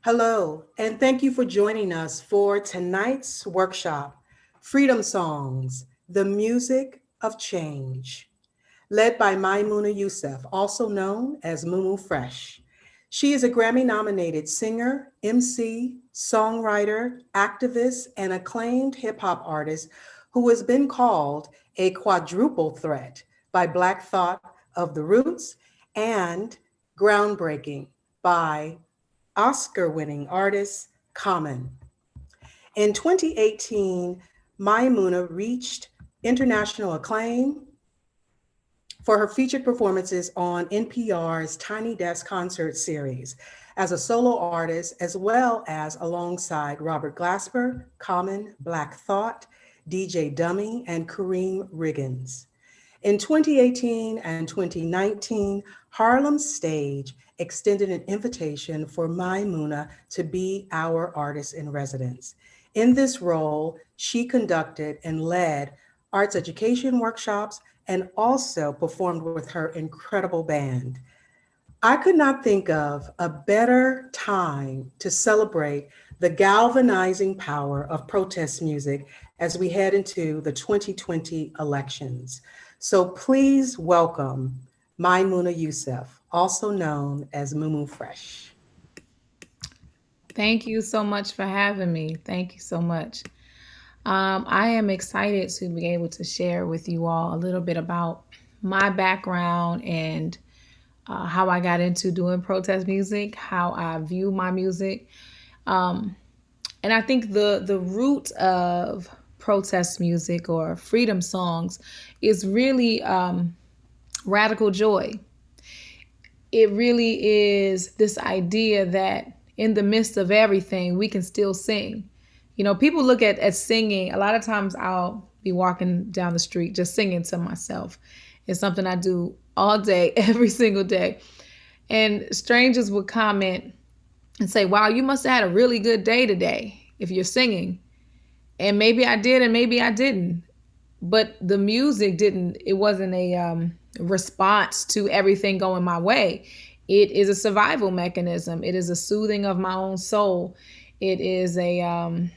Hello, and thank you for joining us for tonight's workshop, Freedom Songs, the Music of Change, led by Maimouna Youssef, also known as Mumu Fresh. She is a Grammy nominated singer, MC, songwriter, activist, and acclaimed hip hop artist who has been called a quadruple threat by Black Thought of the Roots and groundbreaking by Oscar winning artist Common. In 2018, Maimouna reached international acclaim for her featured performances on NPR's Tiny Desk concert series as a solo artist, as well as alongside Robert Glasper, Common, Black Thought, DJ Dummy, and Kareem Riggins. In 2018 and 2019, Harlem Stage extended an invitation for Maimouna to be our artist in residence. In this role, she conducted and led arts education workshops and also performed with her incredible band. I could not think of a better time to celebrate the galvanizing power of protest music as we head into the 2020 elections. So please welcome Maimouna Youssef, also known as Mumu Fresh. Thank you so much for having me. Thank you so much. I am excited to be able to share with you all a little bit about my background and how I got into doing protest music, how I view my music. Um, and I think the root of protest music or freedom songs is really radical joy. It really is this idea that in the midst of everything, we can still sing. You know, people look at singing. A lot of times I'll be walking down the street just singing to myself. It's something I do all day, every single day. And strangers would comment and say, wow, you must have had a really good day today if you're singing. And maybe I did, and maybe I didn't. But the music didn't, it wasn't a response to everything going my way. It is a survival mechanism, it is a soothing of my own soul. It is a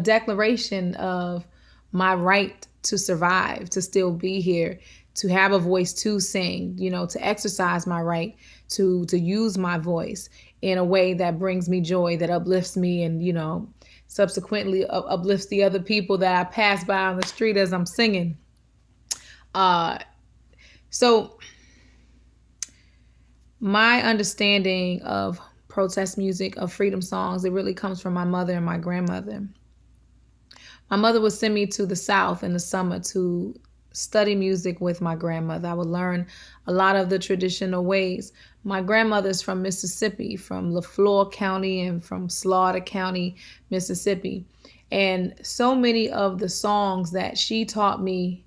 declaration of my right to survive, to still be here, to have a voice to sing, you know, to exercise my right to use my voice in a way that brings me joy, that uplifts me, and subsequently uplifts the other people that I pass by on the street as I'm singing. Uh, so my understanding of protest music, of freedom songs, it really comes from my mother and my grandmother. My mother would send me to the South in the summer to study music with my grandmother. I would learn a lot of the traditional ways. My grandmother's from Mississippi, from LaFleur County and from Slaughter County, Mississippi. And so many of the songs that she taught me,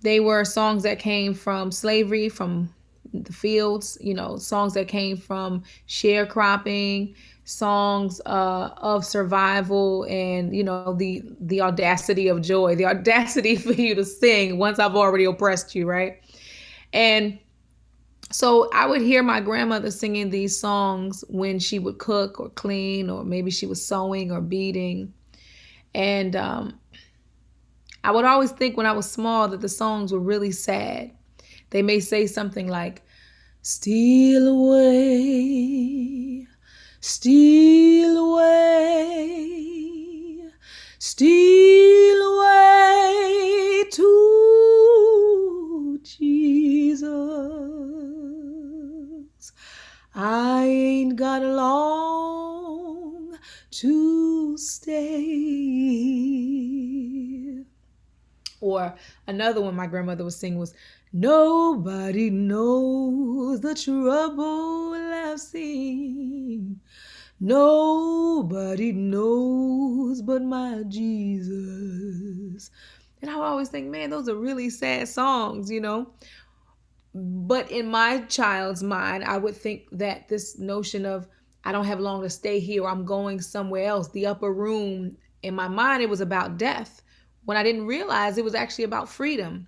they were songs that came from slavery, from the fields, you know, songs that came from sharecropping, songs of survival, and the audacity of joy, the audacity for you to sing once I've already oppressed you, right? And so I would hear my grandmother singing these songs when she would cook or clean, or maybe she was sewing or beading. And I would always think when I was small that the songs were really sad. They may say something like, steal away, steal away, steal away to Jesus. I ain't got long to stay. Or another one my grandmother was singing was, nobody knows the trouble I've seen. Nobody knows but my Jesus. And I would always think, man, those are really sad songs, you know. But in my child's mind, I would think that this notion of I don't have long to stay here, or I'm going somewhere else, the upper room, in my mind, it was about death. When I didn't realize it was actually about freedom.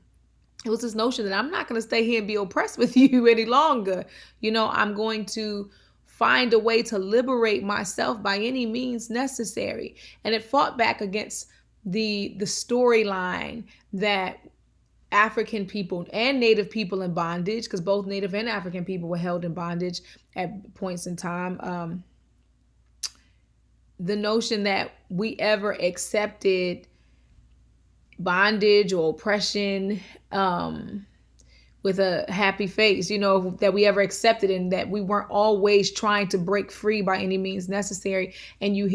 It was this notion that I'm not going to stay here and be oppressed with you any longer. You know, I'm going to find a way to liberate myself by any means necessary. And it fought back against the storyline that African people and Native people in bondage, because both Native and African people were held in bondage at points in time. The notion that we ever accepted bondage or oppression with a happy face, that we ever accepted, and that we weren't always trying to break free by any means necessary. And you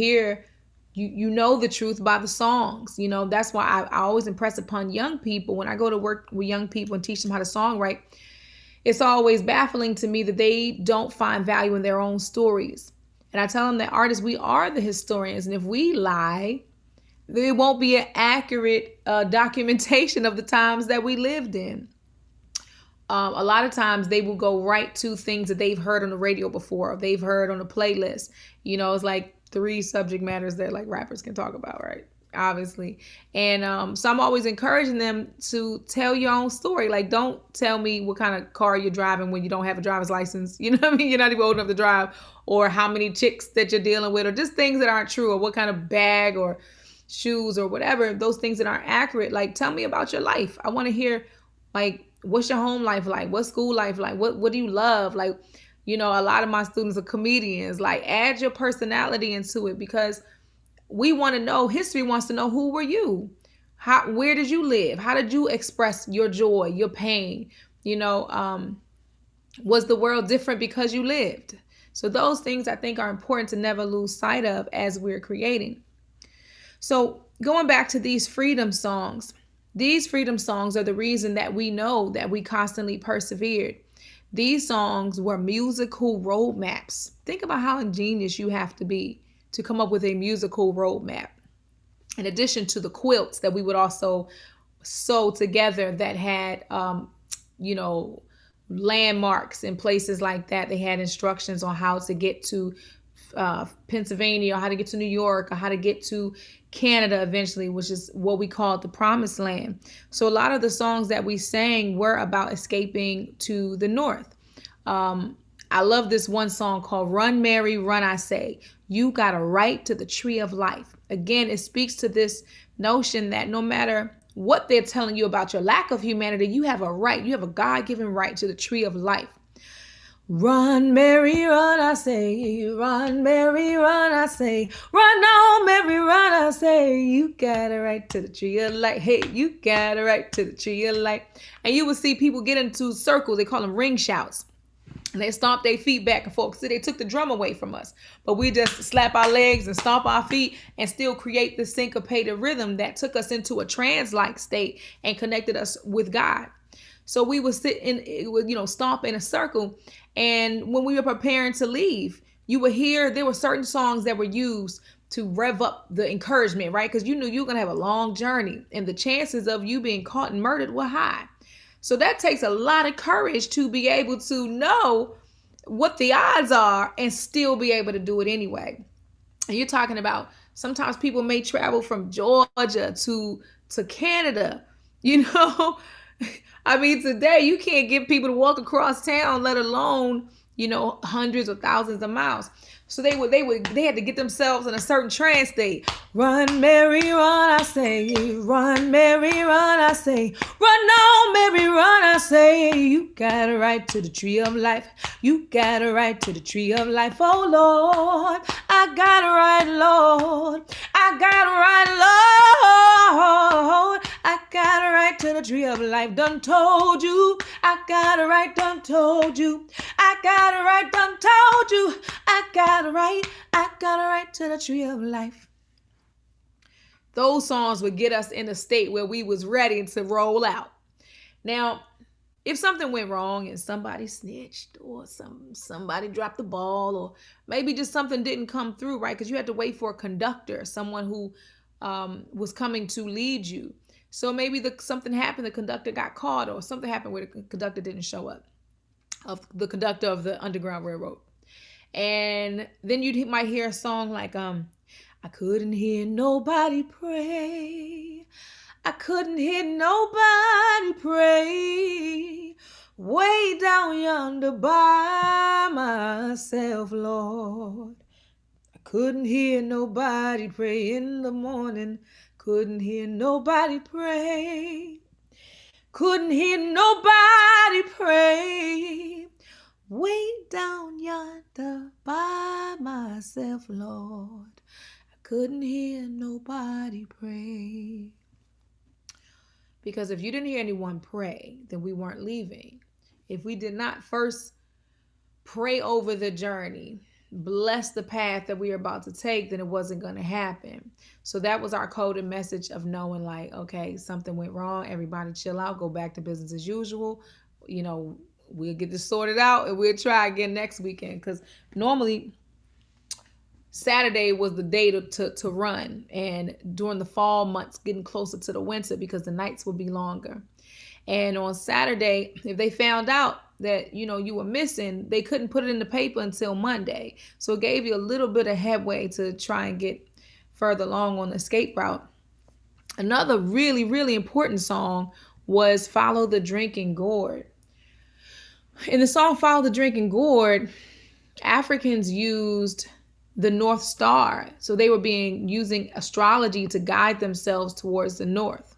know the truth by the songs. That's why I always impress upon young people when I go to work with young people and teach them how to songwrite. It's always baffling to me that they don't find value in their own stories. And I tell them that artists, we are the historians, and if we lie, there won't be an accurate documentation of the times that we lived in. A lot of times they will go right to things that they've heard on the radio before, or they've heard on a playlist. It's like 3 subject matters that like rappers can talk about, right? Obviously. And so I'm always encouraging them to tell your own story. Like, don't tell me what kind of car you're driving when you don't have a driver's license. You know what I mean? You're not even old enough to drive, or how many chicks that you're dealing with, or just things that aren't true, or what kind of bag or shoes or whatever, those things that aren't accurate. Like, tell me about your life. I want to hear, like, what's your home life like? What's school life like? What do you love? Like, a lot of my students are comedians. Like, add your personality into it, because we want to know, history wants to know, who were you? Where did you live? How did you express your joy, your pain? Was the world different because you lived? So those things I think are important to never lose sight of as we're creating. So going back to these freedom songs are the reason that we know that we constantly persevered. These songs were musical roadmaps. Think about how ingenious you have to be to come up with a musical roadmap. In addition to the quilts that we would also sew together that had, landmarks in places like that. They had instructions on how to get to Pennsylvania, or how to get to New York, or how to get to Canada eventually, which is what we call the promised land. So a lot of the songs that we sang were about escaping to the north. I love this one song called Run Mary Run, I Say. You got a right to the tree of life. Again, it speaks to this notion that no matter what they're telling you about your lack of humanity, you have a right, you have a God-given right to the tree of life. Run, Mary, run, I say. Run, Mary, run, I say. Run on, Mary, run, I say. You got a right to the tree of life. Hey, you got a right to the tree of life. And you will see people get into circles. They call them ring shouts. And they stomp their feet back and forth. So they took the drum away from us. But we just slap our legs and stomp our feet and still create the syncopated rhythm that took us into a trance-like state and connected us with God. So we would sit in, stomp in a circle. And when we were preparing to leave, you would hear there were certain songs that were used to rev up the encouragement, right? Because you knew you were going to have a long journey, and the chances of you being caught and murdered were high. So that takes a lot of courage to be able to know what the odds are and still be able to do it anyway. And you're talking about sometimes people may travel from Georgia to Canada, I mean, today you can't get people to walk across town, let alone, hundreds or thousands of miles. So they had to get themselves in a certain trance state. Run, Mary, run, I say. Run, Mary, run, I say. Run on, Mary, run, I say. You got a right to the tree of life. You got a right to the tree of life. Oh, Lord, I got a right, Lord. I got a right, Lord. I got a right to the tree of life. Done told you. I got a right, done told you. I got a right, done told you. I got a right to the tree of life. Those songs would get us in a state where we was ready to roll out. Now, if something went wrong and somebody snitched, or somebody dropped the ball, or maybe just something didn't come through, right? Because you had to wait for a conductor, someone who was coming to lead you. So maybe something happened, the conductor got caught, or something happened where the conductor didn't show up, of the conductor of the Underground Railroad. And then you might hear a song like, I couldn't hear nobody pray. I couldn't hear nobody pray. Way down yonder by myself, Lord. I couldn't hear nobody pray in the morning. Couldn't hear nobody pray. Couldn't hear nobody pray. Way down yonder by myself, Lord. I couldn't hear nobody pray. Because if you didn't hear anyone pray, then we weren't leaving. If we did not first pray over the journey, bless the path that we are about to take, then it wasn't going to happen. So that was our coded message of knowing, like, okay, something went wrong. Everybody chill out, go back to business as usual. You know, we'll get this sorted out and we'll try again next weekend. Because normally Saturday was the day to run. And during the fall months, getting closer to the winter because the nights will be longer. And on Saturday, if they found out that you were missing, they couldn't put it in the paper until Monday. So it gave you a little bit of headway to try and get further along on the escape route. Another really, really important song was Follow the Drinking Gourd. In the song Follow the Drinking Gourd, Africans used the North Star. So they were using astrology to guide themselves towards the north.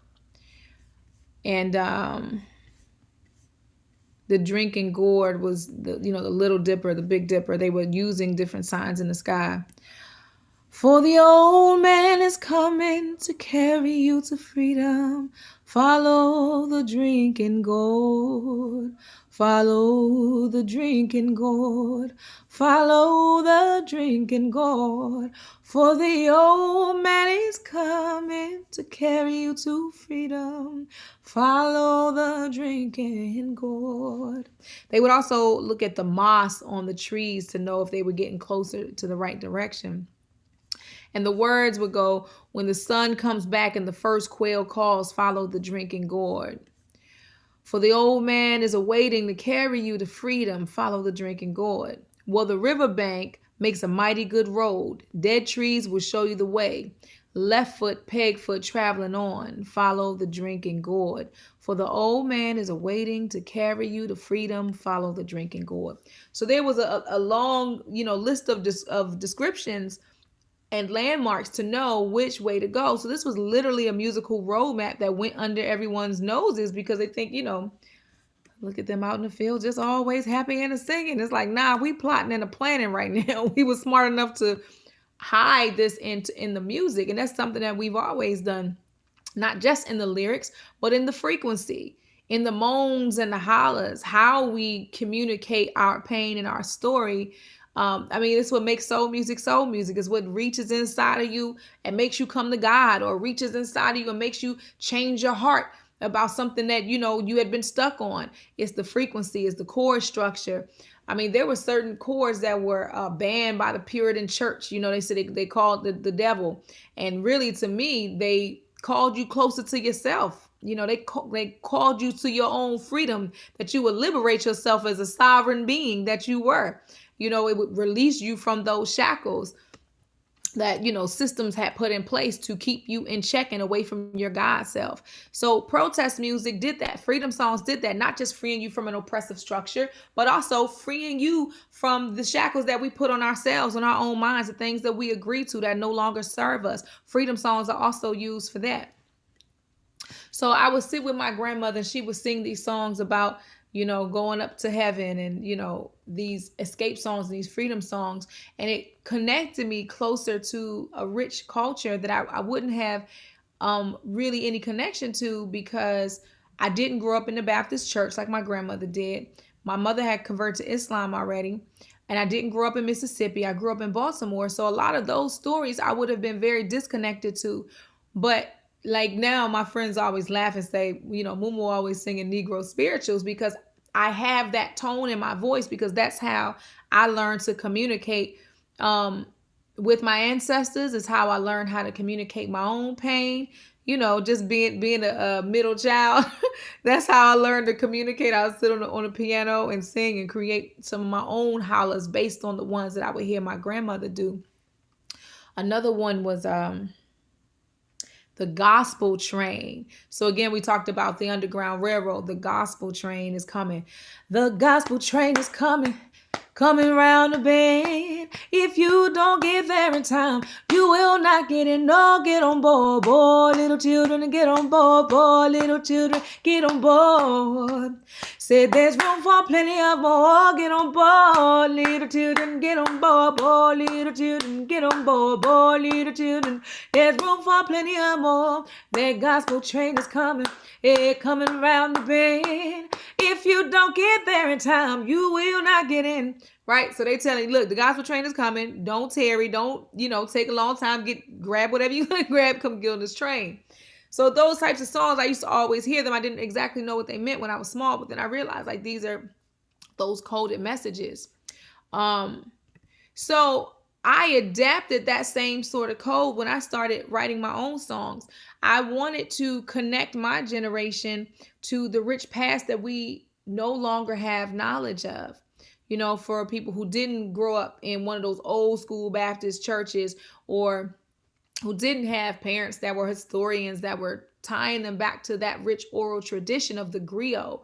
And the drinking gourd was the Little Dipper, the Big Dipper. They were using different signs in the sky. For the old man is coming to carry you to freedom. Follow the drinking gourd. Follow the drinking gourd. Follow the drinking gourd. For the old man is coming to carry you to freedom. Follow the drinking gourd. They would also look at the moss on the trees to know if they were getting closer to the right direction. And the words would go, when the sun comes back and the first quail calls, follow the drinking gourd. For the old man is awaiting to carry you to freedom, follow the drinking gourd. Well, the riverbank makes a mighty good road. Dead trees will show you the way. Left foot, peg foot, traveling on, follow the drinking gourd. For the old man is awaiting to carry you to freedom, follow the drinking gourd. So there was a long, list of descriptions and landmarks to know which way to go. So this was literally a musical roadmap that went under everyone's noses because they think, look at them out in the field, just always happy and singing. It's like, nah, we plotting and a planning right now. We were smart enough to hide this in the music. And that's something that we've always done, not just in the lyrics, but in the frequency, in the moans and the hollers, how we communicate our pain and our story. It's what makes soul music soul music. Is what reaches inside of you and makes you come to God, or reaches inside of you and makes you change your heart about something that you had been stuck on. It's the frequency, it's the chord structure. There were certain chords that were banned by the Puritan church. They said they called the devil, and really, to me, they called you closer to yourself. They called you to your own freedom, that you would liberate yourself as a sovereign being that you were. It would release you from those shackles that systems had put in place to keep you in check and away from your God self. So protest music did that. Freedom songs did that, not just freeing you from an oppressive structure, but also freeing you from the shackles that we put on ourselves, on our own minds, the things that we agree to that no longer serve us. Freedom songs are also used for that. So I would sit with my grandmother and she would sing these songs about, going up to heaven, and, these escape songs, these freedom songs. And it connected me closer to a rich culture that I wouldn't have really any connection to, because I didn't grow up in the Baptist church like my grandmother did. My mother had converted to Islam already. And I didn't grow up in Mississippi. I grew up in Baltimore. So a lot of those stories I would have been very disconnected to. But like now, my friends always laugh and say, Mumu always singing Negro spirituals, because I have that tone in my voice, because that's how I learned to communicate with my ancestors. Is how I learned how to communicate my own pain. Just being a middle child. That's how I learned to communicate. I would sit on the piano and sing and create some of my own hollers based on the ones that I would hear my grandmother do. Another one was the gospel train. So again, we talked about the Underground Railroad. The gospel train is coming. The gospel train is coming. Coming round the bend. If you don't get there in time, you will not get in. No, get on board, boy, little children, get on board, boy, little children, get on board. Said there's room for plenty of more. Get on board, little children, get on board, boy, little children, get on board, boy, little children. There's room for plenty of more. That gospel train is coming, coming around the bend. If you don't get there in time, you will not get in. Right? So they telling you, look, the gospel train is coming. Don't tarry. Don't, take a long time. Grab whatever you want to grab. Come get on this train. So those types of songs, I used to always hear them. I didn't exactly know what they meant when I was small, but then I realized like these are those coded messages. So I adapted that same sort of code when I started writing my own songs. I wanted to connect my generation to the rich past that we no longer have knowledge of. For people who didn't grow up in one of those old school Baptist churches, or who didn't have parents that were historians that were tying them back to that rich oral tradition of the griot.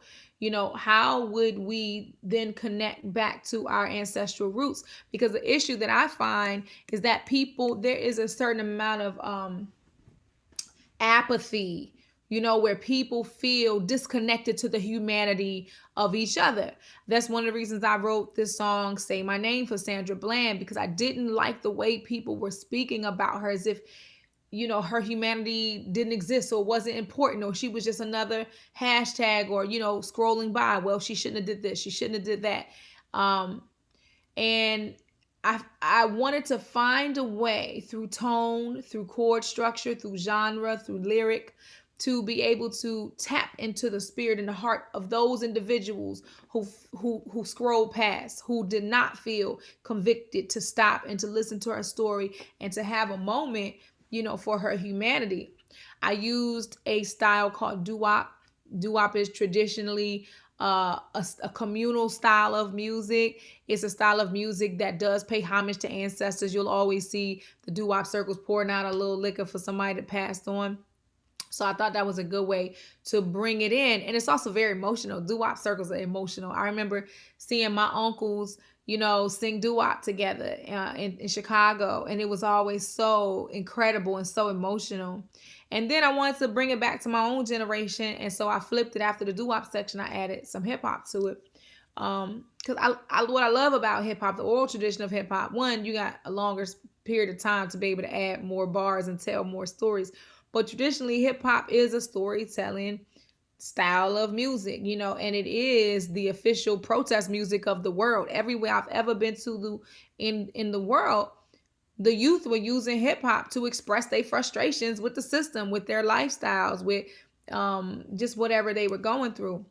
How would we then connect back to our ancestral roots? Because the issue that I find is that there is a certain amount of apathy, where people feel disconnected to the humanity of each other. That's one of the reasons I wrote this song, Say My Name, for Sandra Bland, because I didn't like the way people were speaking about her as if, her humanity didn't exist or wasn't important, or she was just another hashtag, or, scrolling by. Well, she shouldn't have did this. She shouldn't have did that. And I wanted to find a way through tone, through chord structure, through genre, through lyric, to be able to tap into the spirit and the heart of those individuals who scrolled past, who did not feel convicted to stop and to listen to her story and to have a moment, for her humanity. I used a style called doo-wop. Doo-wop is traditionally a communal style of music. It's a style of music that does pay homage to ancestors. You'll always see the doo-wop circles pouring out a little liquor for somebody that passed on. So I thought that was a good way to bring it in. And it's also very emotional. Doo-wop circles are emotional. I remember seeing my uncles, sing doo-wop together in Chicago. And it was always so incredible and so emotional. And then I wanted to bring it back to my own generation. And so I flipped it after the doo-wop section. I added some hip-hop to it. Because what I love about hip-hop, the oral tradition of hip-hop, one, you got a longer period of time to be able to add more bars and tell more stories. But traditionally, hip-hop is a storytelling style of music, and it is the official protest music of the world. Everywhere I've ever been to in the world, the youth were using hip-hop to express their frustrations with the system, with their lifestyles, with just whatever they were going through.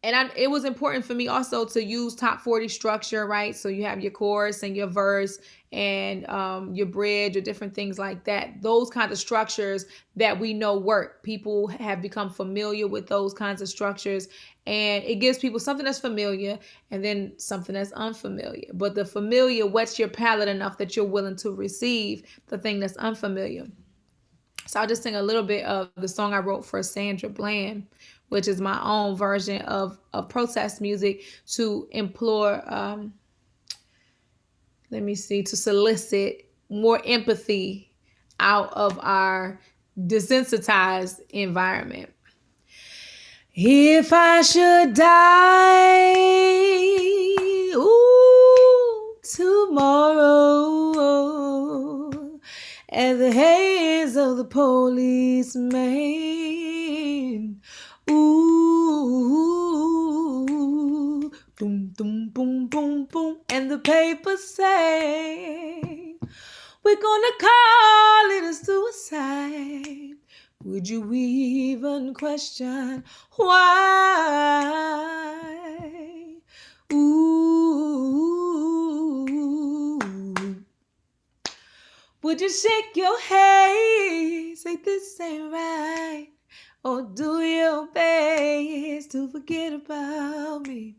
And it was important for me also to use top 40 structure, right? So you have your chorus and your verse and your bridge or different things like that. Those kinds of structures that we know work. People have become familiar with those kinds of structures. And it gives people something that's familiar and then something that's unfamiliar. But the familiar whets your palate enough that you're willing to receive the thing that's unfamiliar. So I'll just sing a little bit of the song I wrote for Sandra Bland, which is my own version of protest music to implore, to solicit more empathy out of our desensitized environment. If I should die, tomorrow, at the hands of the policeman, ooh, boom, boom, boom, boom, boom, and the papers say, we're gonna call it a suicide. Would you even question why? Ooh. Would you shake your head, say this ain't right, or do your best to forget about me?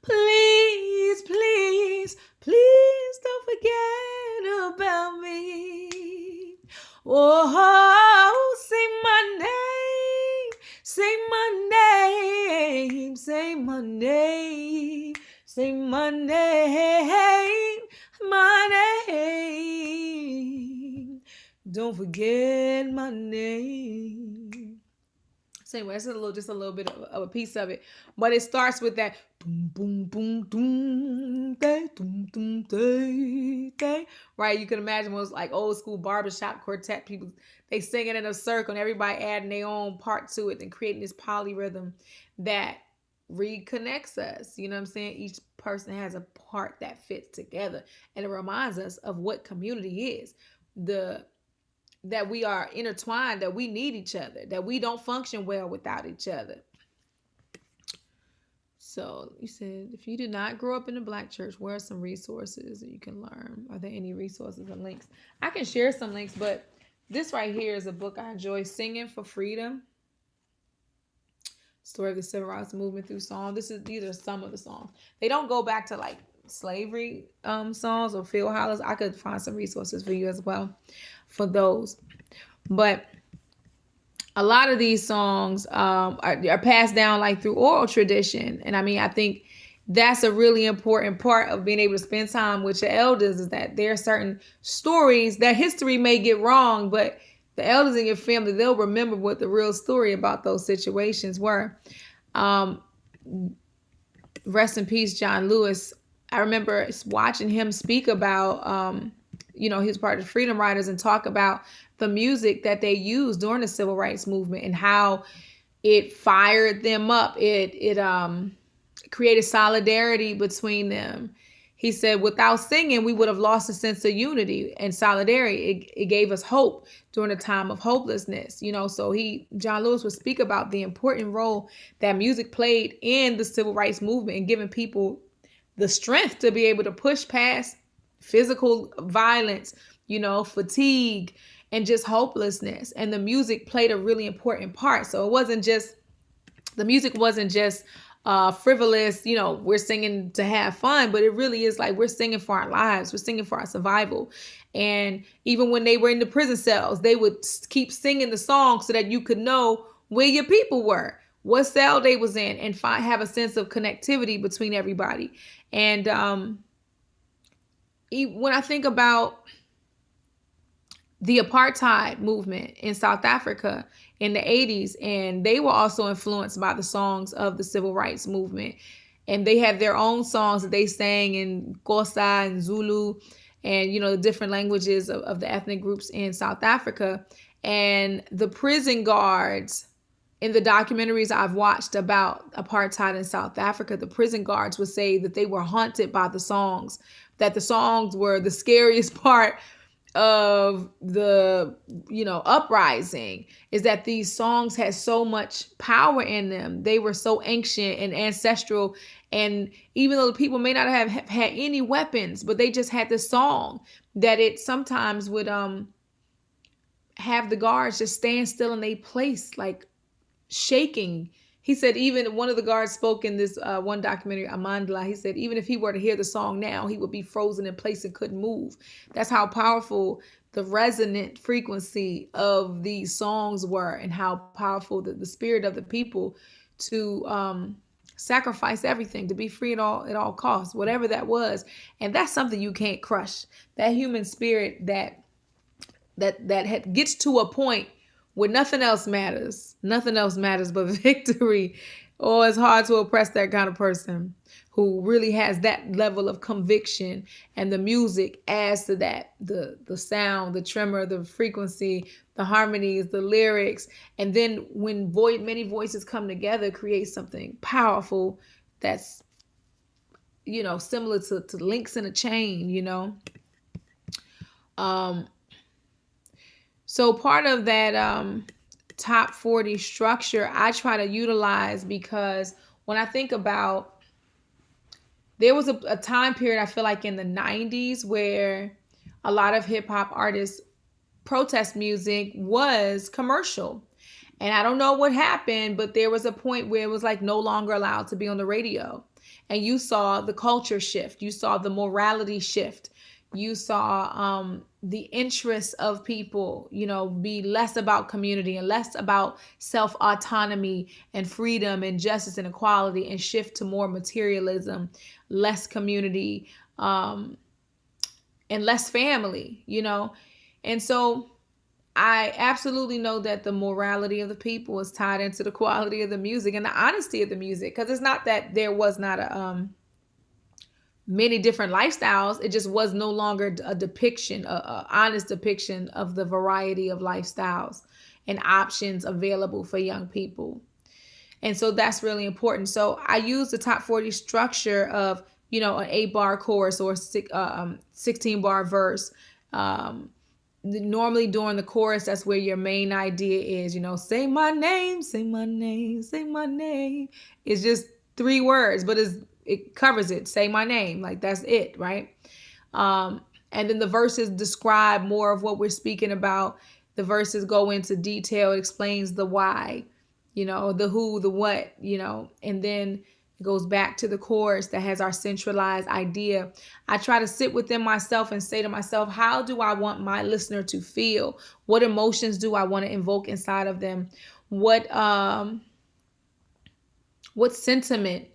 Please, please, please don't forget about me. Oh, name, say my name, my name. Don't forget my name. So anyway, that's just a little bit of a piece of it, but it starts with that boom, boom, boom, boom, day, boom, boom, day, day. Right? You can imagine when it was like old school barbershop quartet people. They singing in a circle, and everybody adding their own part to it and creating this polyrhythm that reconnects us. You know what I'm saying? Each person has a part that fits together, and it reminds us of what community is. The that we are intertwined, that we need each other, that we don't function well without each other. So you said, if you did not grow up in a black church, where are some resources that you can learn? Are there any resources and links? I can share some links, but this right here is a book I enjoy, Singing for Freedom. Story of the Civil Rights Movement through song. These are some of the songs. They don't go back to like slavery songs or field hollers. I could find some resources for you as well for those. But a lot of these songs are passed down like through oral tradition. And I mean, I think that's a really important part of being able to spend time with your elders, is that there are certain stories that history may get wrong, but the elders in your family, they'll remember what the real story about those situations were. Um, Rest in peace, John Lewis. I remember watching him speak about, he was part of the Freedom Riders, and talk about the music that they used during the Civil Rights Movement and how it fired them up. It created solidarity between them. He said, without singing, we would have lost a sense of unity and solidarity. It gave us hope during a time of hopelessness. So John Lewis would speak about the important role that music played in the Civil Rights Movement and giving people the strength to be able to push past physical violence, fatigue, and just hopelessness. And the music played a really important part. So the music wasn't just frivolous, we're singing to have fun, but it really is like we're singing for our lives. We're singing for our survival. And even when they were in the prison cells, they would keep singing the song so that you could know where your people were, what cell they was in, and have a sense of connectivity between everybody. And when I think about the apartheid movement in South Africa in the 80s, and they were also influenced by the songs of the Civil Rights Movement. And they had their own songs that they sang in Xhosa and Zulu and, the different languages of the ethnic groups in South Africa. And the prison guards, in the documentaries I've watched about apartheid in South Africa, the prison guards would say that they were haunted by the songs, that the songs were the scariest part of the uprising, is that these songs had so much power in them. They were so ancient and ancestral, and even though the people may not have had any weapons, but they just had this song that it sometimes would have the guards just stand still in their place, like shaking. He said even one of the guards spoke in this one documentary, Amandla. He said even if he were to hear the song now, he would be frozen in place and couldn't move. That's how powerful the resonant frequency of these songs were, and how powerful the spirit of the people to sacrifice everything to be free at all costs, whatever that was. And that's something you can't crush. That human spirit that gets to a point where nothing else matters but victory. Or it's hard to oppress that kind of person who really has that level of conviction. And the music adds to that, the sound, the tremor, the frequency, the harmonies, the lyrics. And then when many voices come together, create something powerful that's similar to links in a chain. So part of that top 40 structure I try to utilize, because when I think about, there was a time period, I feel like in the 90s, where a lot of hip hop artists' protest music was commercial. And I don't know what happened, but there was a point where it was like no longer allowed to be on the radio. And you saw the culture shift. You saw the morality shift. You saw the interests of people, be less about community and less about self autonomy and freedom and justice and equality, and shift to more materialism, less community, um, and less family. And so I absolutely know that the morality of the people is tied into the quality of the music and the honesty of the music, because it's not that there was not a many different lifestyles. It just was no longer a depiction, a honest depiction of the variety of lifestyles and options available for young people. And so that's really important. So I use the top 40 structure of, an 8-bar chorus or 16-bar verse. Um, Normally during the chorus, that's where your main idea is, say my name, say my name, say my name. It's just 3 words, but it covers it. Say my name, like that's it, right? um and then the verses describe more of what we're speaking about. The verses go into detail. It explains the why, the who, the what, and then it goes back to the chorus that has our centralized idea. I try to sit within myself and say to myself, how do I want my listener to feel? What emotions do I want to invoke inside of them? What sentiment,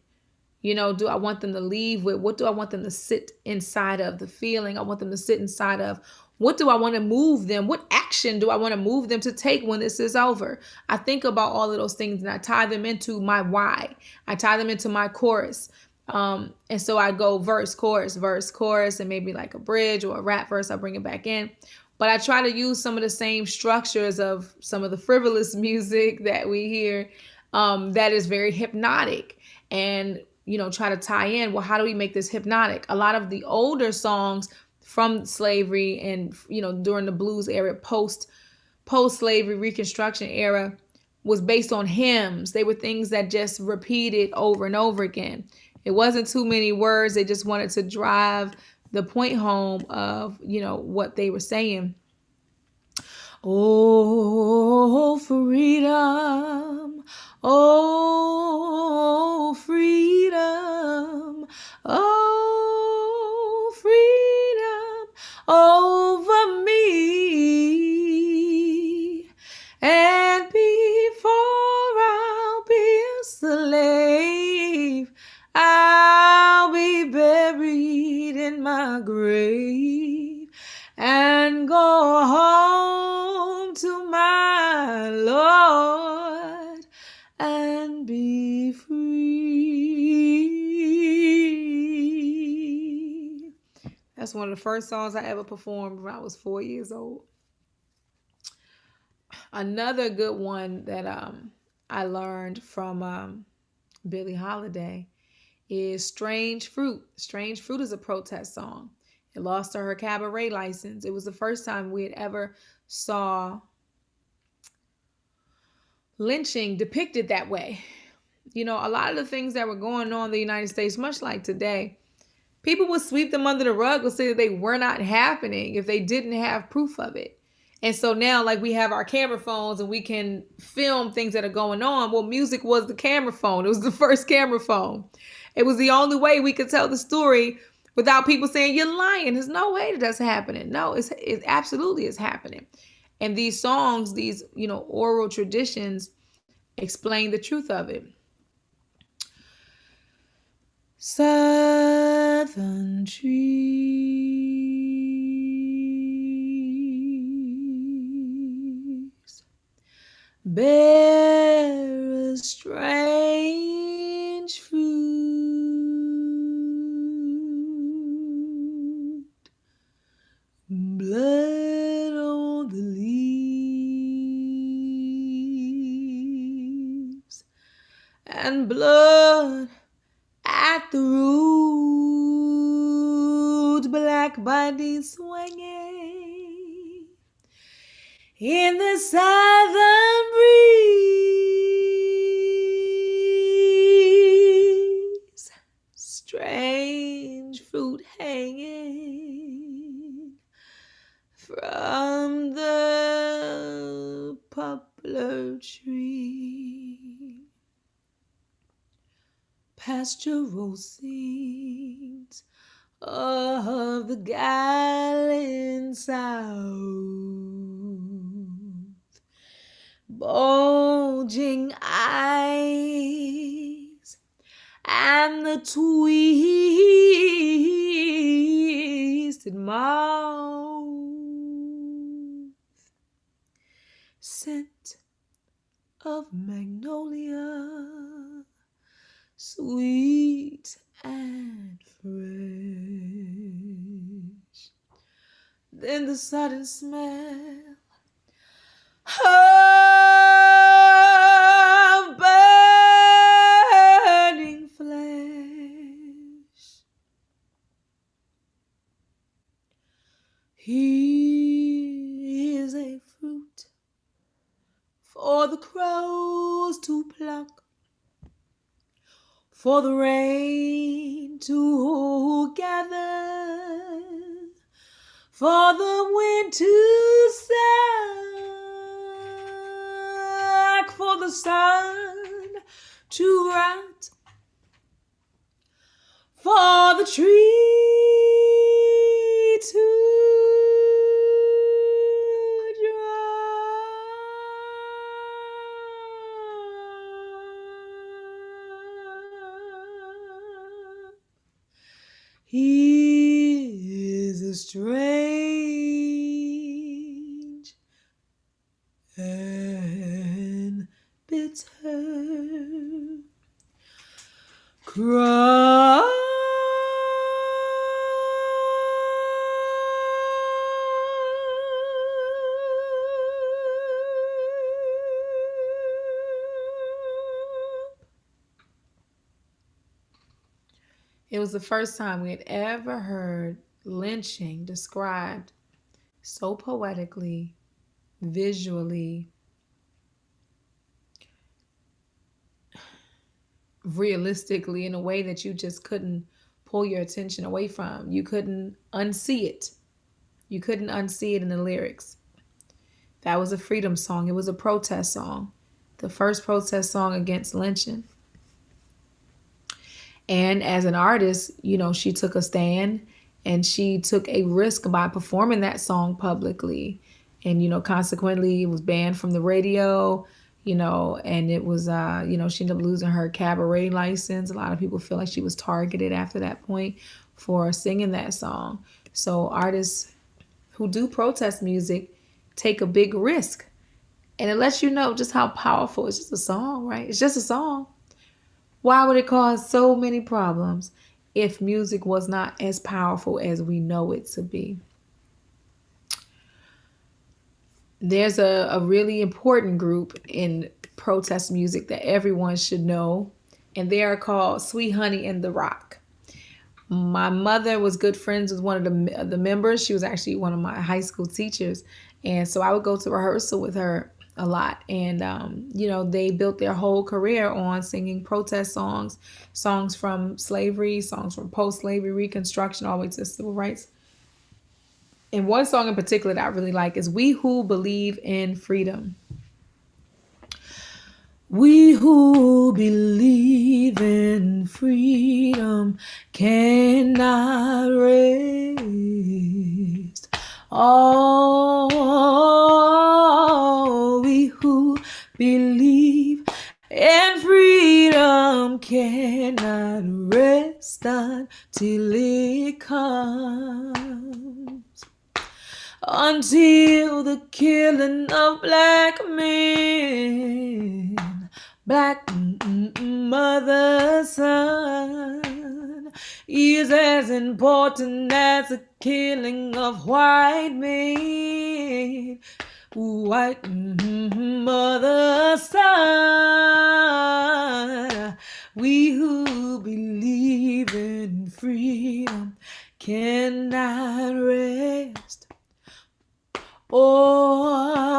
do I want them to leave with? What do I want them to sit inside of? The feeling I want them to sit inside of. What do I want to move them? What action do I want to move them to take when this is over? I think about all of those things and I tie them into my why. I tie them into my chorus. And so I go verse, chorus, and maybe like a bridge or a rap verse. I bring it back in. But I try to use some of the same structures of some of the frivolous music that we hear, that is very hypnotic. And try to tie in, well, how do we make this hypnotic? A lot of the older songs from slavery and during the blues era, post slavery reconstruction era, was based on hymns. They were things that just repeated over and over again. It wasn't too many words. They just wanted to drive the point home of what they were saying. Oh, freedom. Oh, freedom. Oh, freedom over me. And before I'll be a slave, I'll be buried in my grave and go home to my Lord and be free. That's one of the first songs I ever performed when I was 4 years old. Another good one that I learned from Billie Holiday is Strange Fruit. Strange Fruit is a protest song. It lost her cabaret license. It was the first time we had ever saw lynching depicted that way. A lot of the things that were going on in the United States, much like today, people would sweep them under the rug or say that they were not happening if they didn't have proof of it. And so now, like, we have our camera phones and we can film things that are going on. Well, music was the camera phone. It was the first camera phone. It was the only way we could tell the story without people saying, you're lying. There's no way that that's happening. No, it absolutely is happening. And these songs, these, oral traditions explain the truth of it. Southern trees bear a strange fruit, blood on the leaves and blood at the root, black body swinging in the southern breeze, strange fruit hanging from the poplar tree. Pastoral scenes of the gallant South, bulging eyes and the twisted mouth, scent of magnolia, sweet and fresh. Then the sudden smell of burning flesh. Here is a fruit for the crows to pluck, for the rain to gather, for the wind to suck, for the sun to rot, for the tree to drop. He is a strange and bitter cry. It was the first time we had ever heard lynching described so poetically, visually, realistically, in a way that you just couldn't pull your attention away from. You couldn't unsee it. You couldn't unsee it in the lyrics. That was a freedom song. It was a protest song. The first protest song against lynching. And as an artist, she took a stand and she took a risk by performing that song publicly. And, consequently, it was banned from the radio, and it was, she ended up losing her cabaret license. A lot of people feel like she was targeted after that point for singing that song. So artists who do protest music take a big risk. And it lets you know just how powerful. It's just a song, right? It's just a song. Why would it cause so many problems if music was not as powerful as we know it to be? There's a really important group in protest music that everyone should know, and they are called Sweet Honey and the Rock. My mother was good friends with one of the members. She was actually one of my high school teachers, and so I would go to rehearsal with her a lot. And they built their whole career on singing protest songs from slavery, songs from post-slavery Reconstruction, all the way to civil rights. And one song in particular that I really like is We Who Believe in Freedom. We who believe in freedom cannot rest. Oh, we who believe in freedom cannot rest until it comes. Until the killing of black men, black mother, son, is as important as the killing of white men. White mother, son, we who believe in freedom cannot rest. Oh,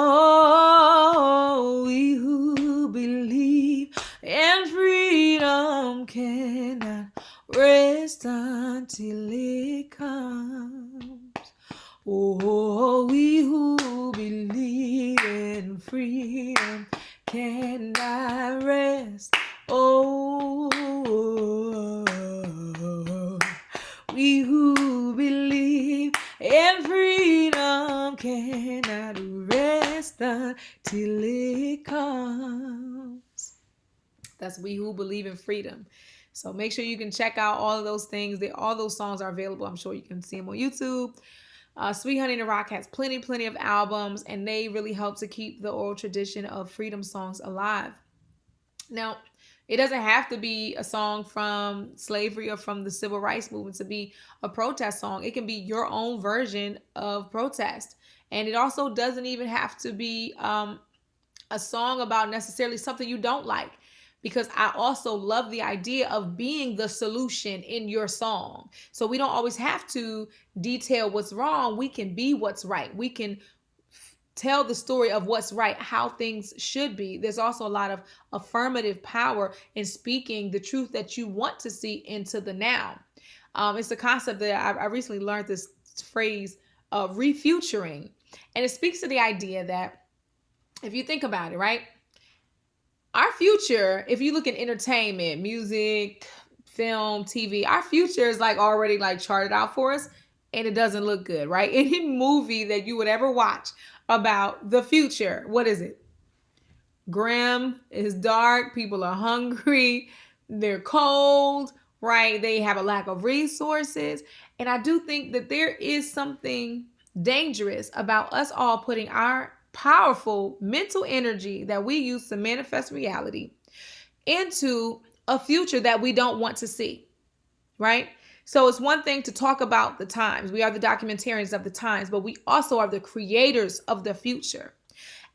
we who believe in freedom cannot rest until it comes. Oh, we who believe in freedom cannot rest. Oh, we who And freedom cannot rest until it comes. That's we who believe in freedom. So make sure you can check out all of those things. All those songs are available. I'm sure you can see them on YouTube. Sweet Honey in the Rock has plenty of albums, and they really help to keep the oral tradition of freedom songs alive. Now, it doesn't have to be a song from slavery or from the civil rights movement to be a protest song. It can be your own version of protest. And it also doesn't even have to be a song about necessarily something you don't like, because I also love the idea of being the solution in your song. So we don't always have to detail what's wrong. We can be what's right. We can tell the story of what's right, how things should be. There's also a lot of affirmative power in speaking the truth that you want to see into the now. It's a concept that I recently learned this phrase of refuturing. And it speaks to the idea that if you think about it, right? Our future, if you look at entertainment, music, film, TV, our future is like already like charted out for us, and it doesn't look good, right? Any movie that you would ever watch about the future, what is it? Grim, it's dark, people are hungry, they're cold, right? They have a lack of resources. And I do think that there is something dangerous about us all putting our powerful mental energy that we use to manifest reality into a future that we don't want to see, right? So it's one thing to talk about the times. We are the documentarians of the times, but we also are the creators of the future.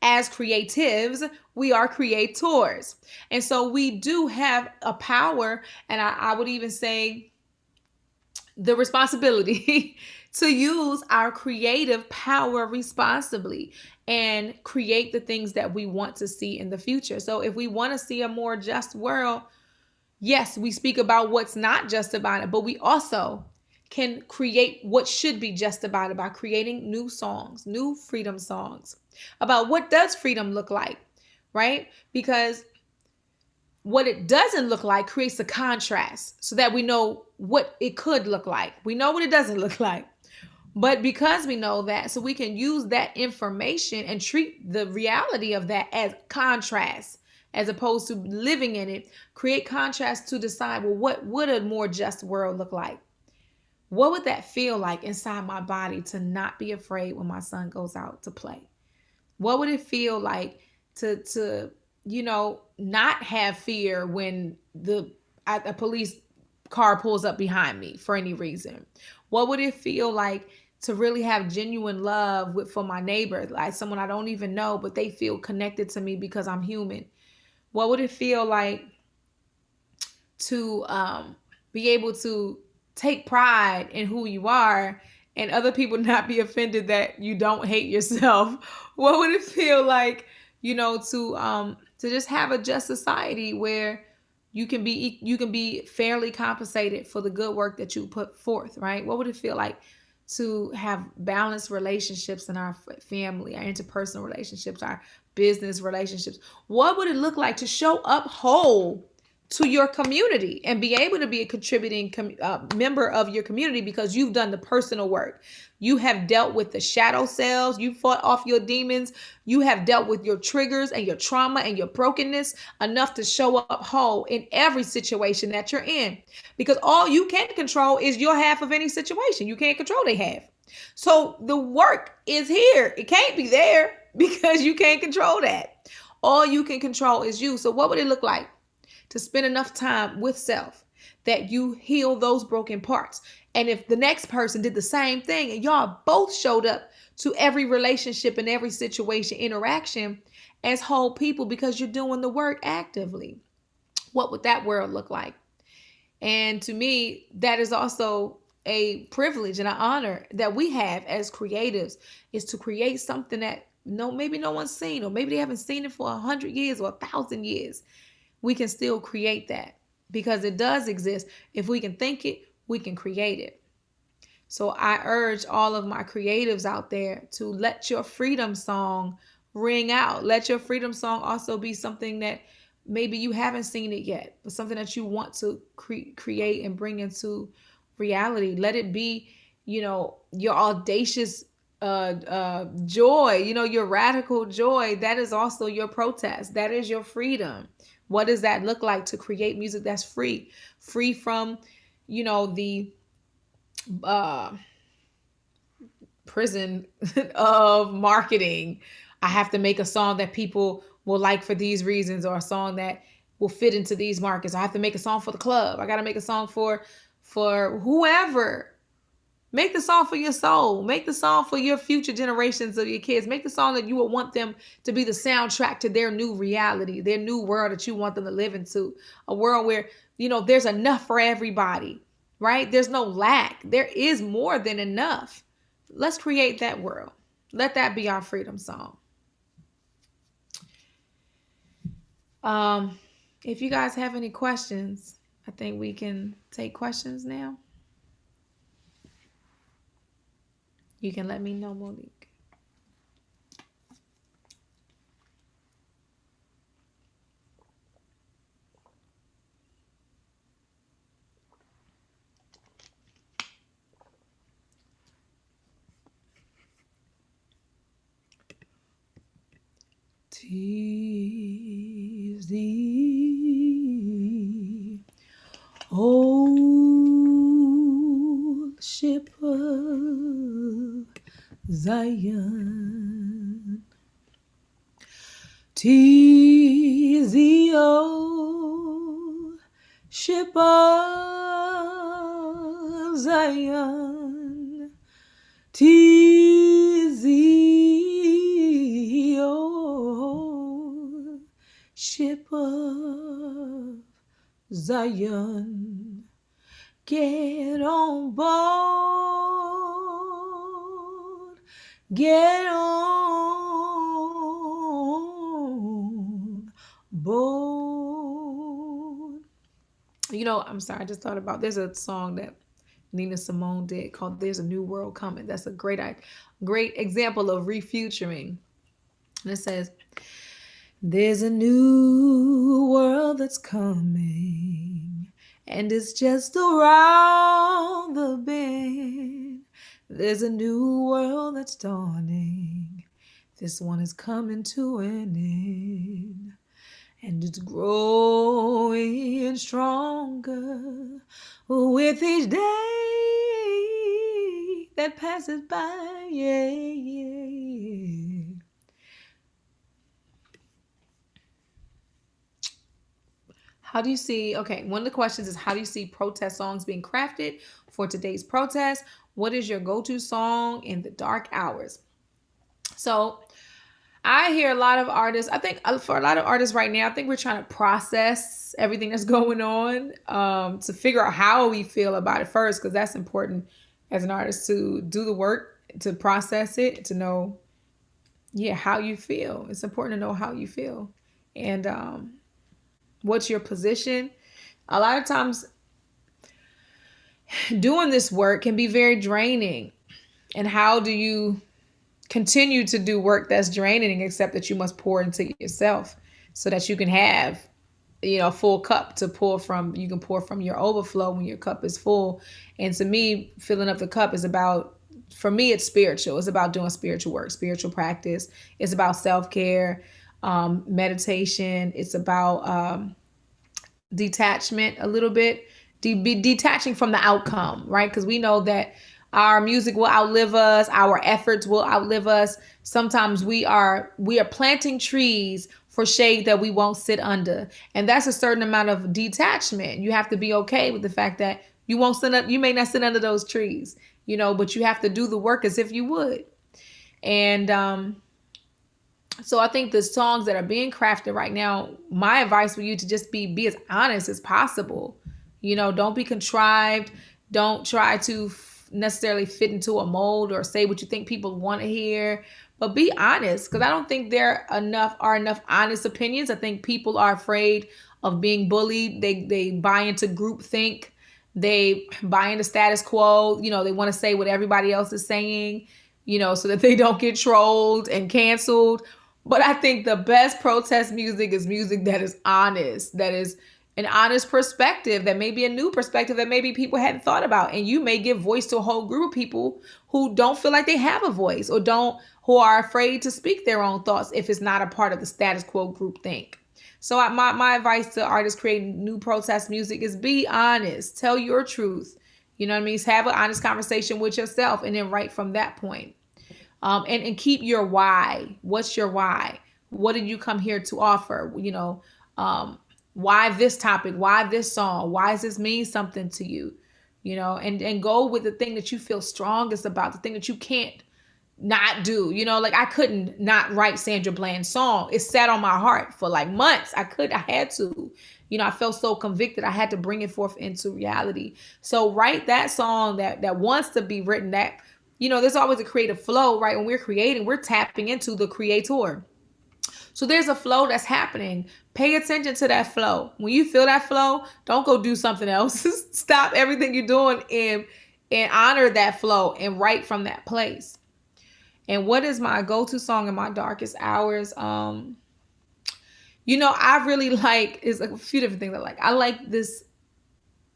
As creatives, we are creators. And so we do have a power, and I would even say the responsibility to use our creative power responsibly and create the things that we want to see in the future. So if we want to see a more just world, yes, we speak about what's not just about it, but we also can create what should be just about it by creating new songs, new freedom songs about what does freedom look like, right? Because what it doesn't look like creates a contrast so that we know what it could look like. We know what it doesn't look like. But because we know that, so we can use that information and treat the reality of that as contrast as opposed to living in it, create contrast to decide, well, what would a more just world look like? What would that feel like inside my body to not be afraid when my son goes out to play? What would it feel like to not have fear when a police car pulls up behind me for any reason? What would it feel like to really have genuine love for my neighbor, like someone I don't even know, but they feel connected to me because I'm human? What would it feel like to be able to take pride in who you are and other people not be offended that you don't hate yourself? What would it feel like, to just have a just society where you can be fairly compensated for the good work that you put forth, right? What would it feel like to have balanced relationships in our family, our interpersonal relationships, our business relationships? What would it look like to show up whole to your community and be able to be a contributing member of your community because you've done the personal work? You have dealt with the shadow selves. You fought off your demons. You have dealt with your triggers and your trauma and your brokenness enough to show up whole in every situation that you're in. Because all you can control is your half of any situation. You can't control their half. So the work is here. It can't be there because you can't control that. All you can control is you. So what would it look like to spend enough time with self that you heal those broken parts? And if the next person did the same thing and y'all both showed up to every relationship and every situation, interaction as whole people because you're doing the work actively, what would that world look like? And to me, that is also a privilege and an honor that we have as creatives, is to create something that maybe no one's seen, or maybe they haven't seen it for 100 years or 1,000 years. We can still create that because it does exist. If we can think it, we can create it. So I urge all of my creatives out there to let your freedom song ring out. Let your freedom song also be something that maybe you haven't seen it yet, but something that you want to create and bring into reality. Let it be your audacious joy, your radical joy. That is also your protest. That is your freedom. What does that look like to create music that's free from the uh prison of marketing. I have to make a song that people will like for these reasons, or a song that will fit into these markets. I have to make a song for the club. I got to make a song for whoever. Make the song for your soul. Make the song for your future generations of your kids. Make the song that you would want them to be the soundtrack to their new reality, their new world that you want them to live into. A world where, there's enough for everybody, right? There's no lack. There is more than enough. Let's create that world. Let that be our freedom song. Um, if you guys have any questions, I think we can take questions now. You can let me know, Monique. Tis the old ship of Zion. 'Tis the old ship of Zion. 'Tis the old ship of Zion. Get on board. Get on board. I'm sorry, I just thought about, there's a song that Nina Simone did called "There's a New World Coming." That's a great example of refuturing. And it says, "There's a new world that's coming, and it's just around the bend. There's a new world that's dawning. This one is coming to an end. And it's growing stronger with each day that passes by." Yeah, yeah, yeah. How do you see, okay, one of the questions is, how do you see protest songs being crafted for today's protest? What is your go-to song in the dark hours? So I hear a lot of artists, I think for a lot of artists right now, I think we're trying to process everything that's going on, to figure out how we feel about it first, because that's important as an artist, to do the work, to process it, to know, yeah, how you feel. It's important to know how you feel. And what's your position. A lot of times doing this work can be very draining. And how do you continue to do work that's draining, except that you must pour into yourself so that you can have, full cup to pour from. You can pour from your overflow when your cup is full. And to me, filling up the cup is about, for me, it's spiritual. It's about doing spiritual work, spiritual practice. It's about self-care, meditation. It's about detachment a little bit, be detaching from the outcome, right? Because we know that our music will outlive us, our efforts will outlive us. Sometimes we are planting trees for shade that we won't sit under, and that's a certain amount of detachment. You have to be okay with the fact that you may not sit under those trees, but you have to do the work as if you would. And so I think the songs that are being crafted right now, my advice for you to just be as honest as possible. Don't be contrived. Don't try to necessarily fit into a mold or say what you think people want to hear, but be honest. Because I don't think there are enough honest opinions. I think people are afraid of being bullied. They buy into groupthink. They buy into status quo. They want to say what everybody else is saying, so that they don't get trolled and canceled. But I think the best protest music is music that is honest, that is, an honest perspective that may be a new perspective that maybe people hadn't thought about, and you may give voice to a whole group of people who don't feel like they have a voice, or don't who are afraid to speak their own thoughts if it's not a part of the status quo group think. So my advice to artists creating new protest music is be honest, tell your truth. You know what I mean? Have an honest conversation with yourself, and then write from that point. And keep your why. What's your why? What did you come here to offer? Um, why this topic? Why this song? Why does this mean something to you? And go with the thing that you feel strongest about, the thing that you can't not do. Like I couldn't not write Sandra Bland's song. It sat on my heart for like months. I had to. I felt so convicted. I had to bring it forth into reality. So write that song that wants to be written. There's always a creative flow, right? When we're creating, we're tapping into the creator. So there's a flow that's happening. Pay attention to that flow. When you feel that flow, don't go do something else. Stop everything you're doing and honor that flow and write from that place. And what is my go-to song in my darkest hours? I really like is a few different things I like. I like this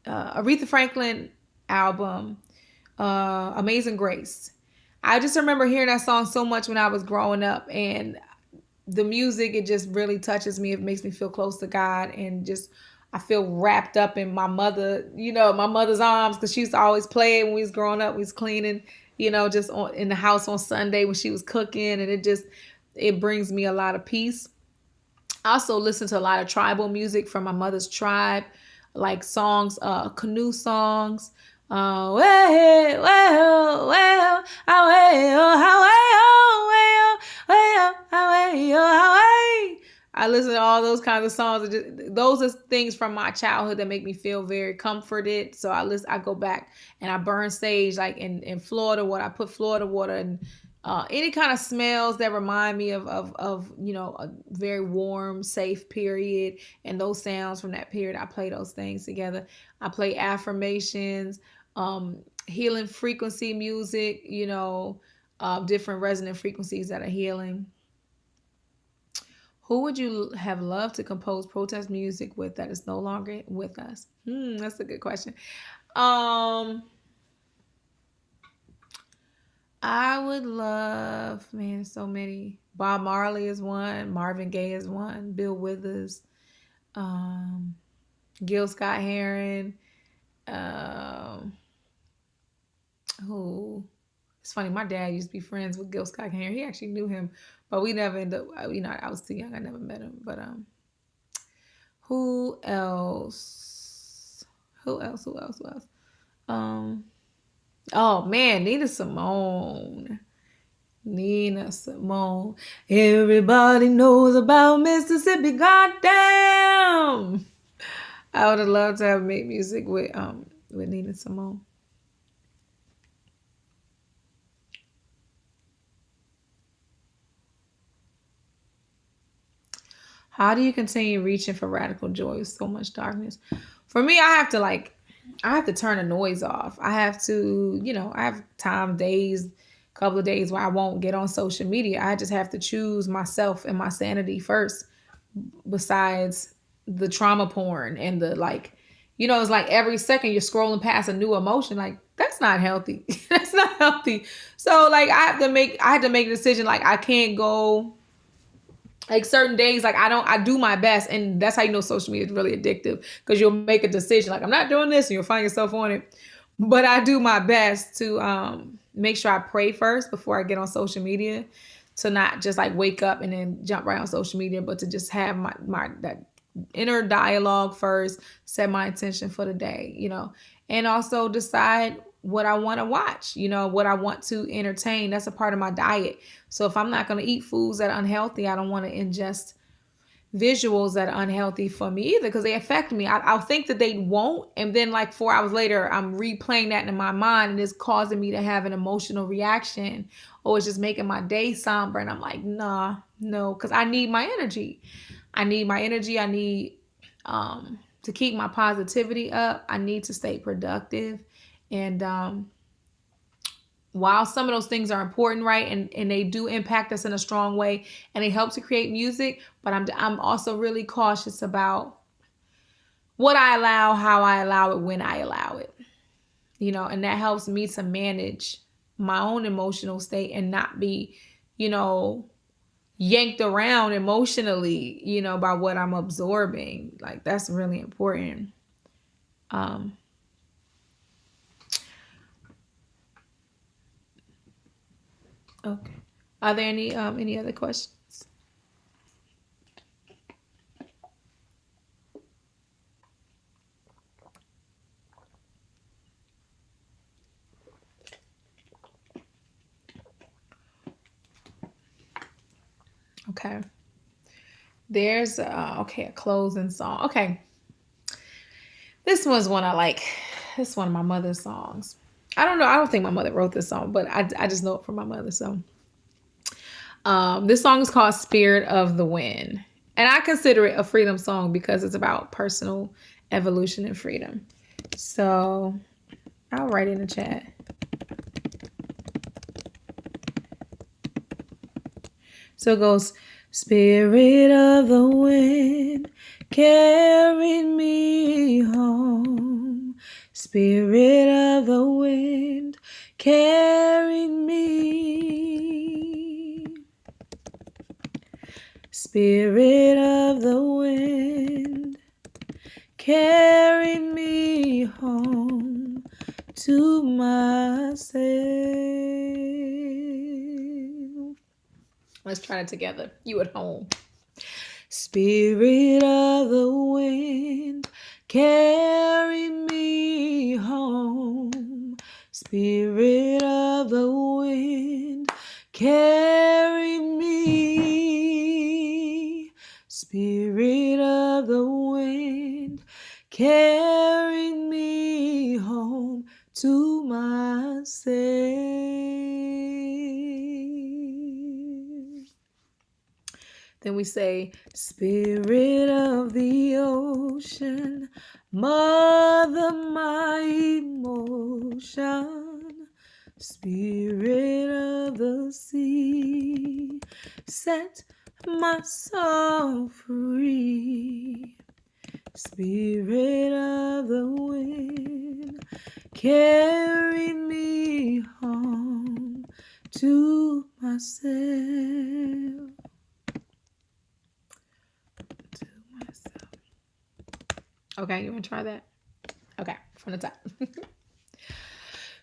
Aretha Franklin album, Amazing Grace. I just remember hearing that song so much when I was growing up, and the music, it just really touches me. It makes me feel close to God, and just I feel wrapped up in my mother's arms, because she used to always play it when we was growing up. We was cleaning, just in the house on Sunday when she was cooking, and it brings me a lot of peace. I also listen to a lot of tribal music from my mother's tribe, like songs, canoe songs. Way, well, well, away, oh, away, oh, way, oh, away, oh, away. I listen to all those kinds of songs. Those are things from my childhood that make me feel very comforted. So I go back and I burn sage, like in Florida water. I put Florida water and any kind of smells that remind me of a very warm, safe period, and those sounds from that period. I play those things together. I play affirmations, healing frequency music, different resonant frequencies that are healing. Who would you have loved to compose protest music with that is no longer with us? That's a good question. Um, I would love, man, so many. Bob Marley is one. Marvin Gaye is one. Bill Withers. Um, Gil Scott Heron. Um, who? It's funny. My dad used to be friends with Gil Scott Heron. He actually knew him, but we never ended up. I was too young. I never met him. But who else? Who else? Who else? Who else? Um, oh man, Nina Simone. Nina Simone. Everybody knows about Mississippi. Goddamn. I would have loved to have made music with Nina Simone. How do you continue reaching for radical joy with so much darkness? For me, I have to turn the noise off. I have to, I have days, couple of days where I won't get on social media. I just have to choose myself and my sanity first, besides the trauma porn and the it's like every second you're scrolling past a new emotion. Like that's not healthy. That's not healthy. So like I had to make a decision. Like I can't go like certain days, like I do my best, and that's how social media is really addictive, because you'll make a decision like I'm not doing this and you'll find yourself on it. But I do my best to make sure I pray first before I get on social media, to not just like wake up and then jump right on social media, but to just have my that inner dialogue first, set my intention for the day, and also decide what I want to watch, what I want to entertain. That's a part of my diet. So if I'm not going to eat foods that are unhealthy, I don't want to ingest visuals that are unhealthy for me either, because they affect me. I'll think that they won't, and then like 4 hours later I'm replaying that in my mind, and it's causing me to have an emotional reaction, or it's just making my day somber, and I'm like, nah, no, because I need my energy. I need to keep my positivity up. I need to stay productive. And while some of those things are important, right, and they do impact us in a strong way, and they help to create music, but I'm also really cautious about what I allow, how I allow it, when I allow it. And that helps me to manage my own emotional state and not be, you know, yanked around emotionally, by what I'm absorbing. Like that's really important. Um, okay. Are there any other questions? Okay. There's a closing song. Okay. This one's one I like. This is one of my mother's songs. I don't know. I don't think my mother wrote this song, but I just know it from my mother. So this song is called Spirit of the Wind. And I consider it a freedom song because it's about personal evolution and freedom. So I'll write in the chat. So it goes, Spirit of the wind, carry me home. Spirit of the wind, carry me. Spirit of the wind, carry me home to myself. Let's try it together. You at home. Spirit of the wind, carry me home. Spirit of the wind, carry me. Spirit of the wind, carry me home to myself. Then we say, Spirit of the ocean, mother my emotion. Spirit of the sea, set my soul free. Spirit of the wind, carry me home to myself. Okay, you want to try that? Okay, from the top.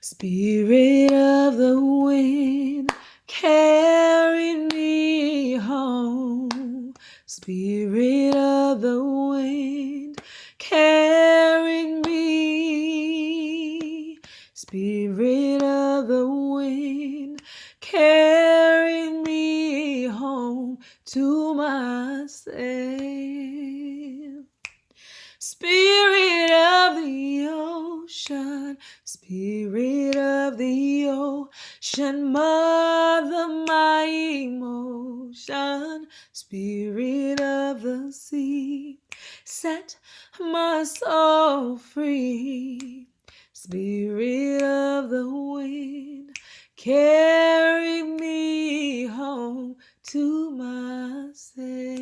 Spirit of the wind, carry me home. Spirit of the wind, carry me. Spirit of the wind, carry me home to myself. Spirit of the ocean, spirit of the ocean, mother my emotion, spirit of the sea, set my soul free. Spirit of the wind, carry me home to myself.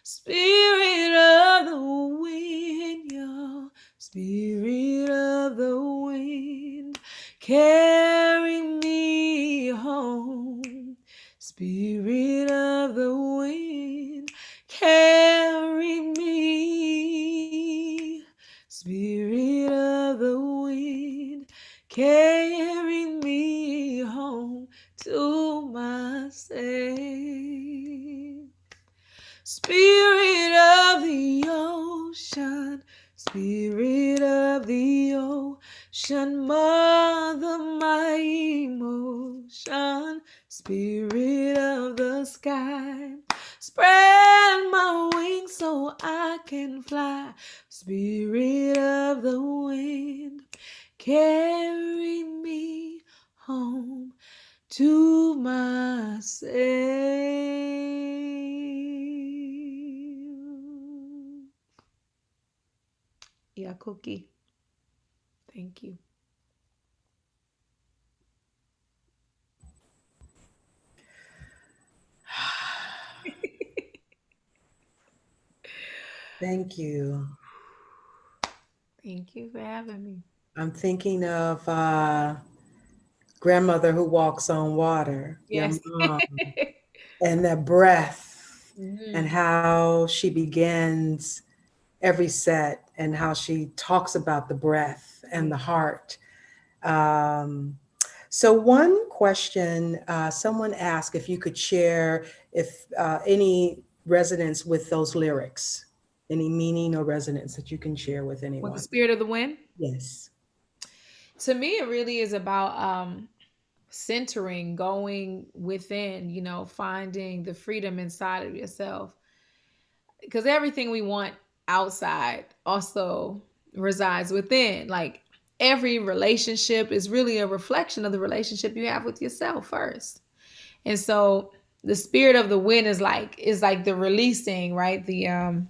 Spirit of the wind, y'all. Spirit of the wind, carry me home. Spirit of the wind, carry me. Spirit of the wind, carry me home to myself. Spirit of the ocean, spirit of the ocean, mother my emotion, spirit of the sky, spread my wings so I can fly. Spirit of the wind, carry me home to myself. Yeah, Cookie. Thank you. Thank you. Thank you for having me. I'm thinking of grandmother who walks on water, your Yes. mom, and that breath, and Mhm. how she begins every set, and how she talks about the breath and Yeah. the heart. Um, so, one question someone asked if you could share if any resonance with those lyrics, any meaning or resonance that you can share with With the anyone. spirit of the wind, Yes. to me, it really is about centering, going within, finding the freedom inside of yourself. Because everything we want outside also resides within. Like every relationship is really a reflection of the relationship you have with yourself first. And so the spirit of the wind is like the releasing, right? The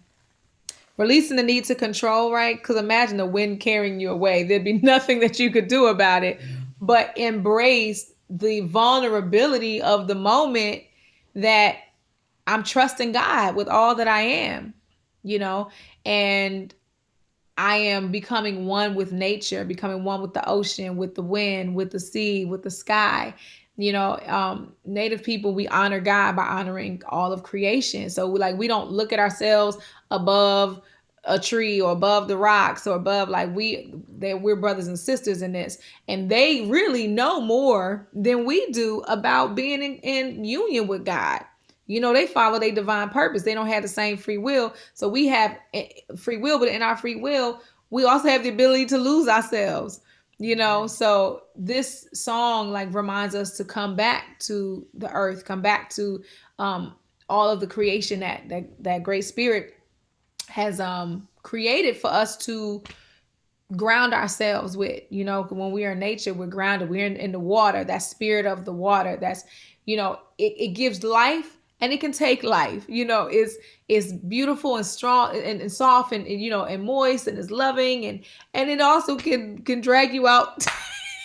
releasing the need to control, right? Because imagine the wind carrying you away. There'd be nothing that you could do about it, but embrace the vulnerability of the moment that I'm trusting God with all that I am, you know, and I am becoming one with nature, becoming one with the ocean, with the wind, with the sea, with the sky. Native people, we honor God by honoring all of creation. So we don't look at ourselves above a tree or above the rocks or above, like we're brothers and sisters in this, and they really know more than we do about being in union with God. They follow their divine purpose. They don't have the same free will. So we have free will, but in our free will, we also have the ability to lose ourselves. So this song like reminds us to come back to the earth, come back to um all of the creation that great spirit has created for us to ground ourselves with. When we are in nature, we're grounded. We're in the water, that spirit of the water. That's, it gives life, and it can take life. It's beautiful and strong and soft and moist, and it's loving, and it also can drag you out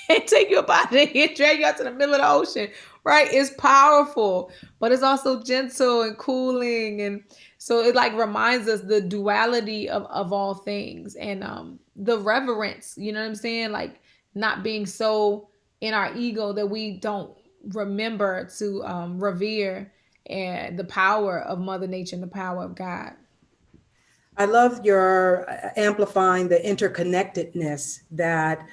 and take you up out of there and drag you out to the middle of the ocean, right? It's powerful, but it's also gentle and cooling. And so it like reminds us the duality of all things, and the reverence, you know what I'm saying? Like not being so in our ego that we don't remember to revere and the power of Mother Nature and the power of God. I love your amplifying the interconnectedness that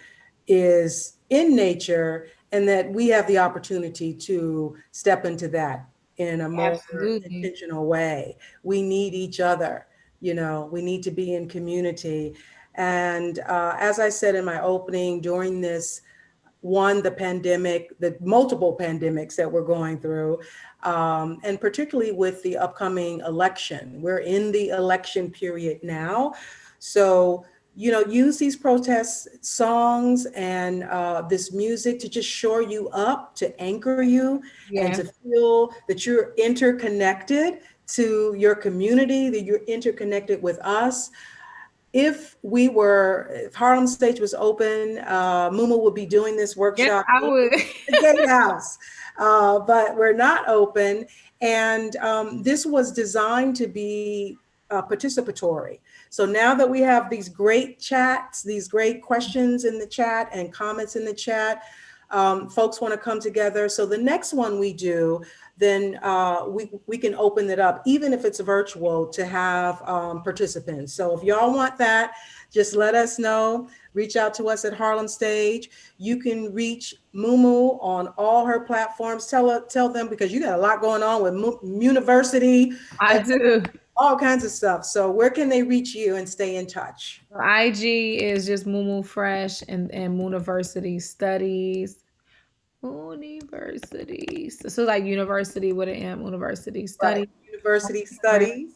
is in nature, and that we have the opportunity to step into that in a more Absolutely. intentional way. We need each other, we need to be in community. And as I said in my opening, during this one, the pandemic, the multiple pandemics that we're going through, and particularly with the upcoming election. We're in the election period now. So, use these protest songs and this music to just shore you up, to anchor you, and Yeah. to feel that you're interconnected to your community, that you're interconnected with us. If Harlem Stage was open, Mumu would be doing this Yes, workshop I in would. the gatehouse, but we're not open. And this was designed to be participatory. So now that we have these great chats, these great questions in the chat and comments in the chat, folks want to come together. So the next one we do, then we can open it up, even if it's virtual, to have participants. So if y'all want that, just let us know. Reach out to us at Harlem Stage. You can reach Mumu on all her platforms. Tell them, because you got a lot going on with University I and do. all kinds of stuff. So where can they reach you and stay in touch? IG is just Mumu Fresh and Mooniversity Studies. Universities. So like university with an M, University Right. Studies. University Studies.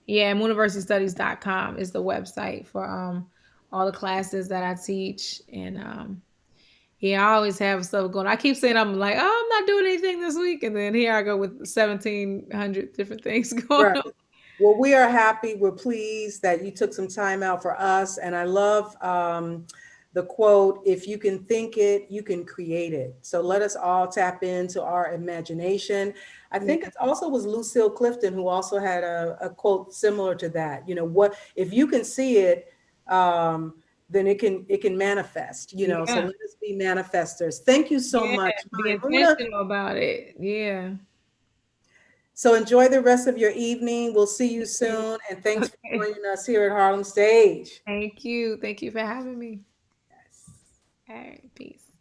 Yeah, mooniversitystudies.com is the website for all the classes that I teach. And yeah, I always have stuff going. I keep saying I'm like, oh, I'm not doing anything this week, and then here I go with 1,700 different things going Right. on. Well, we are happy. We're pleased that you took some time out for us. And I love the quote, if you can think it, you can create it. So let us all tap into our imagination. I Yeah. think it also was Lucille Clifton who also had a quote similar to that. You know, what if you can see it, um, then it can manifest. You know, so Yeah. let us be manifestors. Thank you so Yeah. much, Be Maimouna. intentional about it. Yeah. So enjoy the rest of your evening. We'll see you You. soon, and thanks for Okay. joining us here at Harlem Stage. Thank you. Thank you for having me. Yes. All right. Peace.